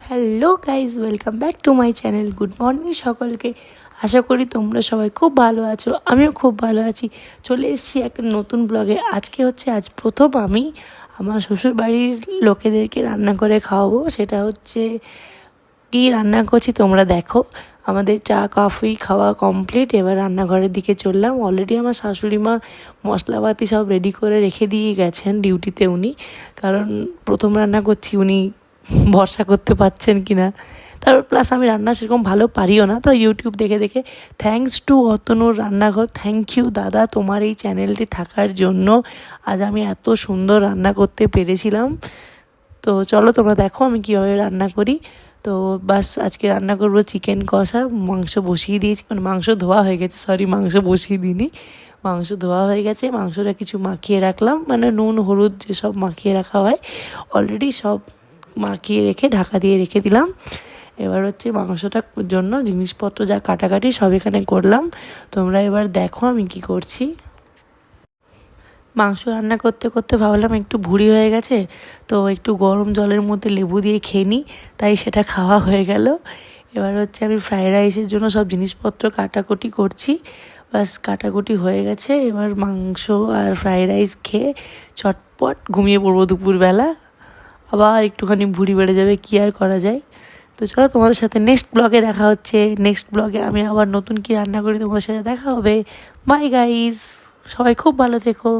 Hello guys, welcome back to my channel. Good morning সকলকে। আশা করি তোমরা সবাই খুব ভালো আছো, আমিও খুব ভালো আছি। চলে এসেছি একটা নতুন ব্লগে। আজ প্রথম আমি আমার শ্বশুরবাড়ির লোকেদেরকে রান্না করে খাওয়াবো। সেটা হচ্ছে কী রান্না করছি তোমরা দেখো। আমাদের চা কফি খাওয়া কমপ্লিট, এবার রান্নাঘরের দিকে চললাম। অলরেডি আমার শাশুড়ি মা মশলাপাতি সব রেডি করে রেখে দিয়ে গেছেন ডিউটিতে উনি, কারণ প্রথম রান্না করছি, উনি ভরসা করতে পারছেন কি না। তারপর প্লাস আমি রান্না সেরকম ভালো পারিও না, তো ইউটিউব দেখে দেখে থ্যাঙ্কস টু অতনুর রান্নাঘর, থ্যাংক ইউ দাদা তোমার এই চ্যানেলটি থাকার জন্য আজ আমি এত সুন্দর রান্না করতে পেরেছিলাম। তো চলো তোমরা দেখো আমি কীভাবে রান্না করি। তো বাস আজকে রান্না করবো চিকেন কষা। মাংস বসিয়ে দিয়েছি, মানে মাংস ধোয়া হয়ে গেছে, মাংস বসিয়ে দিইনি, মাংস ধোয়া হয়ে গেছে। মাংসটা কিছু মাখিয়ে রাখলাম, মানে নুন হলুদ যেসব মাখিয়ে রাখা হয় অলরেডি সব মাখিয়ে রেখে ঢাকা দিয়ে রেখে দিলাম। এবার হচ্ছে মাংসটার জন্য জিনিসপত্র যা কাটাকাটি সব এখানে করলাম। তোমরা এবার দেখো আমি কি করছি। মাংস রান্না করতে করতে ভাবলাম একটু ভুঁড়ি হয়ে গেছে, তো একটু গরম জলের মধ্যে লেবু দিয়ে খেয়ে নিই, তাই সেটা খাওয়া হয়ে গেল। এবার হচ্ছে আমি ফ্রাইড রাইসের জন্য সব জিনিসপত্র কাটাকুটি করছি। বাস কাটাকুটি হয়ে গেছে, এবার মাংস আর ফ্রাইড রাইস খেয়ে চটপট ঘুমিয়ে পড়বো দুপুরবেলা। আবার একটুখানি ভুঁড়ি বেড়ে যাবে, কী আর করা যায়। তো চলো তোমাদের সাথে নেক্সট ব্লগে দেখা হচ্ছে। নেক্সট ব্লগে আমি আবার নতুন কী রান্না করি তোমাদের সাথে দেখা হবে। বাই গাইস, সবাই খুব ভালো থেকো।